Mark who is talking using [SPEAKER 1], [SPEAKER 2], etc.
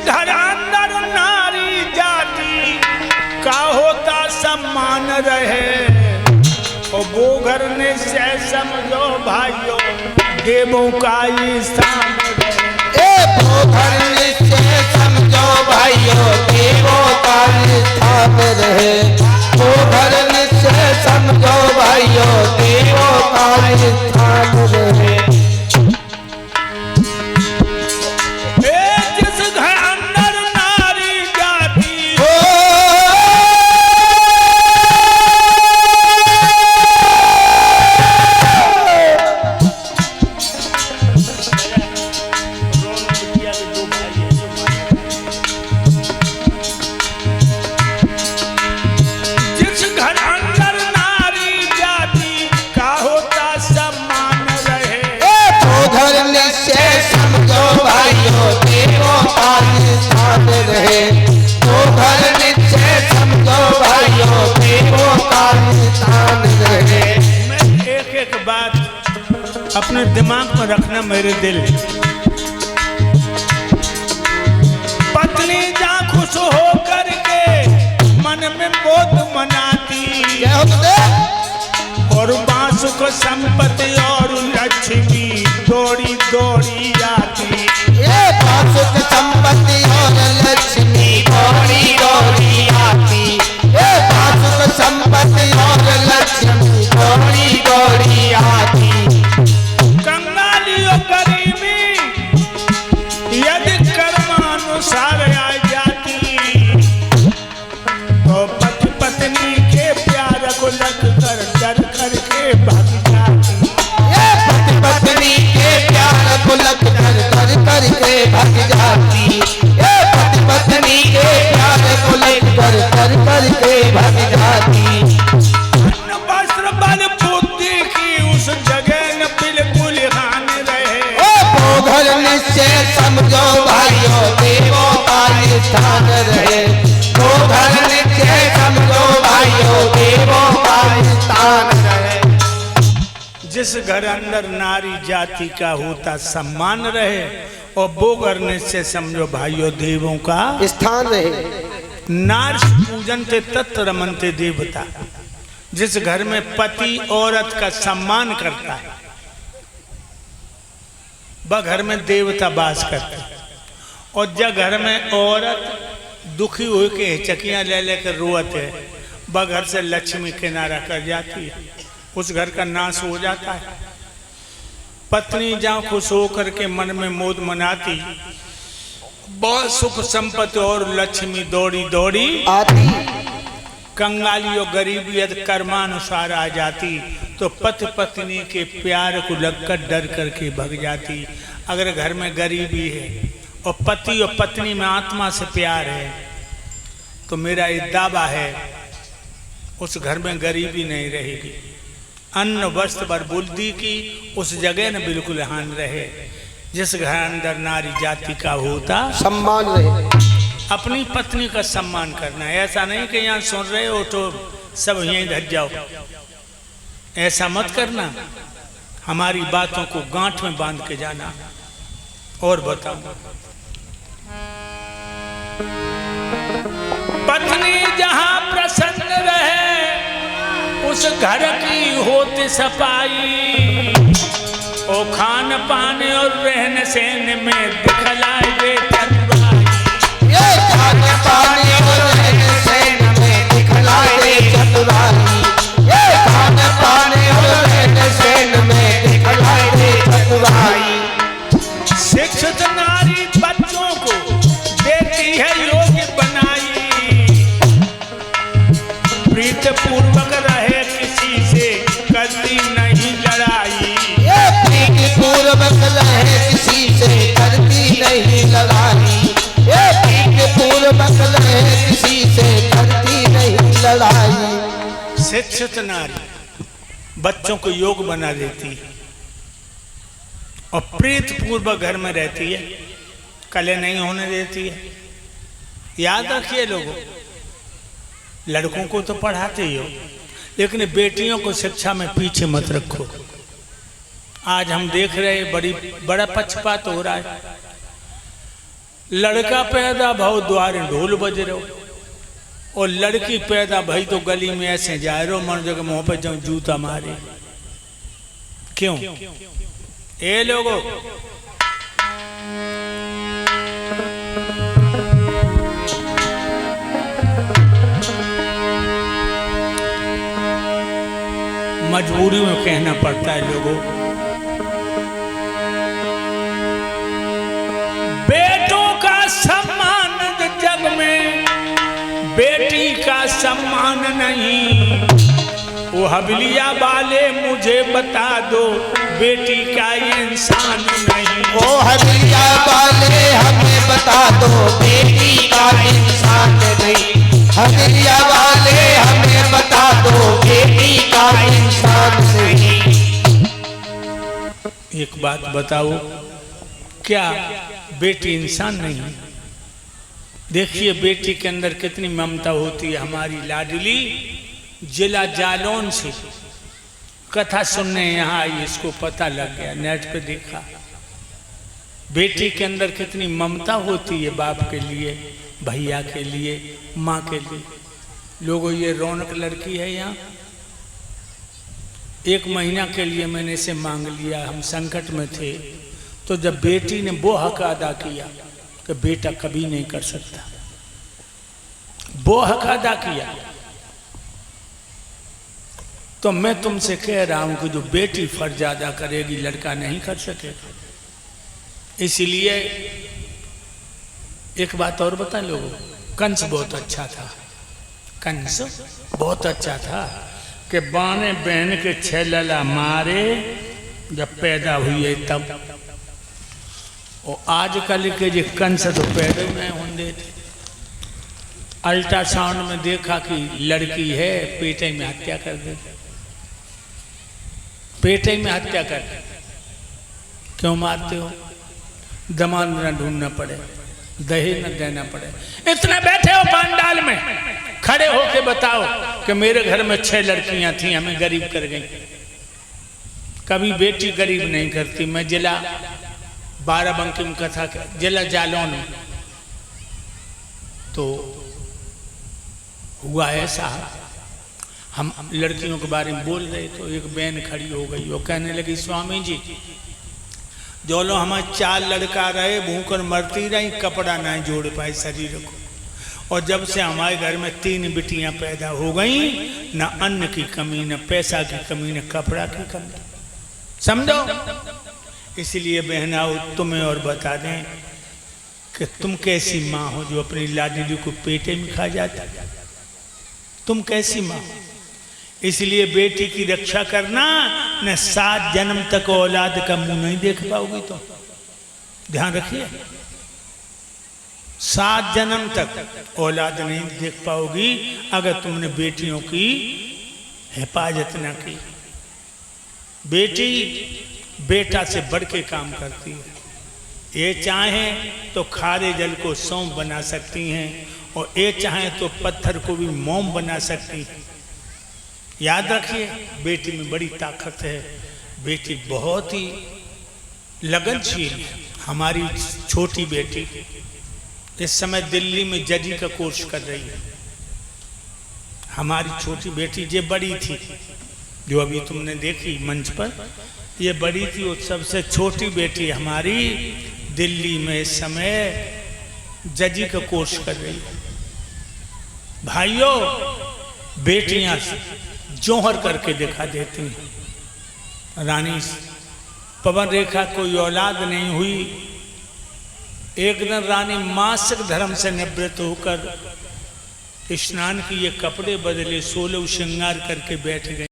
[SPEAKER 1] घर अंदर नारी जाति का होता सम्मान रहे, और वो घर ने से समझो भाइयों देवों का स्थान रहे।
[SPEAKER 2] वो घर ने से समझो भाइयों देवों का स्थान रहे। वो घर ने से समझो भाइयों देवों का स्थान रहे।
[SPEAKER 1] अपने दिमाग में रखना मेरे दिल, पत्नी जा खुश हो करके मन में बोध मनाती, और बासुक संपत्ति और लक्ष्मी दौड़ी दौड़ी आती।
[SPEAKER 2] बासुक संपत्ति और लक्ष्मी दौड़ी दौड़ी आती। बासुक संपत्ति और लक्ष्मी दौड़ी दौड़ी आती।
[SPEAKER 1] गरीबी यदि कर्मानुसार आ जाती, तो पति पत्नी के प्यार को लग कर डर करके भाग जाती।
[SPEAKER 2] पति पत्नी के प्यार को लग कर डर करके भाग जाती। पति पत्नी के प्यार को लग कर डर करके भाग जाती।
[SPEAKER 1] अन्न वस्त्र बल बुद्धि की उस जगह न बिल्कुल
[SPEAKER 2] घर निश्चय समझो भाइयों देवों का स्थान रहे। वो घर निश्चय समझो भाइयों देवों का स्थान रहे।
[SPEAKER 1] जिस घर अंदर नारी जाति का होता सम्मान रहे, और वो घर निश्चय समझो भाइयों देवों का
[SPEAKER 2] स्थान रहे।
[SPEAKER 1] नार पूजन ते तत् रमनते देवता। जिस घर में पति औरत का सम्मान करता है, वह घर में देवता वास करते, और जब घर में औरत दुखी हो के चकियां ले लेकर रोत है, वह घर से लक्ष्मी किनारा कर जाती है, उस घर का नाश हो जाता है। पत्नी जहाँ खुश होकर के मन में मोद मनाती, बहुत सुख संपत्ति और लक्ष्मी दौड़ी दौड़ी
[SPEAKER 2] आती।
[SPEAKER 1] कंगाली और गरीबी यदि कर्मानुसार आ जाती, तो पति पत्नी के प्यार को लगकर डर करके भग जाती। अगर घर में गरीबी है और पति और पत्नी में आत्मा से प्यार है, तो मेरा ये दावा है उस घर में गरीबी नहीं रहेगी। अन्न वस्त्र बर बुद्धि की उस जगह न बिल्कुल हानि रहे। जिस घर अंदर नारी जाति का होता
[SPEAKER 2] सम्मान रहे।
[SPEAKER 1] अपनी पत्नी का सम्मान करना है। ऐसा नहीं कि यहाँ सुन रहे हो तो सब यहीं धज जाओ, ऐसा मत करना। हमारी बातों को गांठ में बांध के जाना। और बताओ, पत्नी जहां प्रसन्न रहे उस घर की होती सफाई, और खान पान और रहन सहन में दिखलाए दे चतुराई।
[SPEAKER 2] ये खान पान और रहन सहन में दिखलाए दे चतुराई। ये खान पान और रहन सहन में दिखलाए दे चतुराई।
[SPEAKER 1] शिक्षित नारी बच्चों को देती है योग्य बनाई, प्रीत पूर्वक रहे किसी से करती नहीं लड़ाई।
[SPEAKER 2] ये प्रीत पूर्वक रहे किसी से करती नहीं लड़ाई। ये प्रीत पूर्वक रहे किसी से करती नहीं लड़ाई।
[SPEAKER 1] शिक्षित नारी बच्चों को योग्य बना देती है और प्रीत पूर्वक घर में रहती है, कले नहीं होने देती है। याद रखिए लोगों, लड़कों को तो पढ़ाते ही हो, लेकिन बेटियों को शिक्षा में पीछे मत रखो। आज हम देख रहे हैं बड़ा पक्षपात हो रहा है। लड़का पैदा भाव द्वारे ढोल बज रहो, और लड़की पैदा भाई तो गली में ऐसे जा रहे हो मन जगह मुंह पे जाऊं जूता मारे। क्यों? ए लोगों, मजबूरी में कहना पड़ता है लोगों, बेटों का सम्मान जग में, बेटी का सम्मान नहीं। वो हवेलिया वाले मुझे बता दो, बेटी का इंसान नहीं।
[SPEAKER 2] वो हवेलिया वाले हमें बता दो, बेटी का इंसान नहीं। हवेलिया वाले हमें बता दो, बेटी का इंसान नहीं।
[SPEAKER 1] एक बात बताओ, क्या बेटी इंसान नहीं? देखिए बेटी के अंदर कितनी ममता होती है। हमारी लाडली जिला जालौन से कथा सुनने यहाँ आई, इसको पता लग गया, नेट पे देखा। बेटी के अंदर कितनी ममता होती है, बाप के लिए, भैया के लिए, माँ के लिए। लोगों, ये रौनक लड़की है यहाँ। 1 महीना के लिए मैंने इसे मांग लिया, हम संकट में थे। तो जब बेटी ने वो हक अदा किया कि बेटा कभी नहीं कर सकता, वो हक अदा किया, तो मैं तुमसे कह रहा हूं कि जो बेटी फर्ज अदा करेगी लड़का नहीं कर सकेगा। इसलिए एक बात और बता लोगों, कंस बहुत अच्छा था। कंस बहुत अच्छा था कि बाने बहन के 6 लला मारे जब पैदा हुई है तब। और आजकल के जो कंस तो पैदा नहीं होंगे थे। अल्ट्रासाउंड में देखा कि लड़की है, पेटे में हत्या कर दे, पेटे में हत्या कर। क्यों मारते हो? दमाद न ढूंढना पड़े, दहेज न देना पड़े। इतने बैठे हो पंडाल में, खड़े होके बताओ कि मेरे घर में 6 लड़कियां थी, हमें गरीब कर गई। कभी बेटी गरीब नहीं करती। मैं जिला बाराबंकी में कथा, जिला जालौन में तो हुआ ऐसा, हम लड़कियों के बारे में बोल रहे तो एक बहन खड़ी हो गई। वो कहने लगी, स्वामी जी जो लो हमारे 4 लड़का रहे, भूख और मरती रही, कपड़ा नहीं जोड़ पाए शरीर को। और जब से हमारे घर में 3 बिटियां पैदा हो गई, न अन्न की कमी, न पैसा की कमी, न कपड़ा की कमी। समझो। इसलिए बहनाओ, तुम्हें और बता दें कि तुम कैसी माँ हो जो अपनी लाडली को पेटे में खा जाती। तुम कैसी माँ हो? इसलिए बेटी की रक्षा करना, न 7 जन्म तक औलाद का मुंह नहीं देख पाओगी। तो ध्यान रखिए, 7 जन्म तक औलाद नहीं देख पाओगी अगर तुमने बेटियों की हिफाजत न की। बेटी बेटा से बढ़ के काम करती है। ये चाहें तो खारे जल को सौंफ बना सकती हैं, और ये चाहें तो पत्थर को भी मोम बना सकती हैं। याद रखिए, बेटी में बड़ी ताकत है। बेटी बहुत ही लगनशील है। हमारी छोटी बेटी इस समय दिल्ली में जजी का कोर्स कर रही है। हमारी छोटी बेटी जो बड़ी थी, जो अभी तुमने देखी मंच पर, ये बड़ी थी। वो सबसे छोटी बेटी हमारी दिल्ली में इस समय जजी का कोर्स कर रही है। भाइयों, बेटियां जौहर करके दिखा देती हैं। रानी पवन रेखा कोई औलाद नहीं हुई। एक दिन रानी मासिक धर्म से निवृत्त होकर स्नान किए, कपड़े बदले, 16 श्रृंगार करके बैठ गए।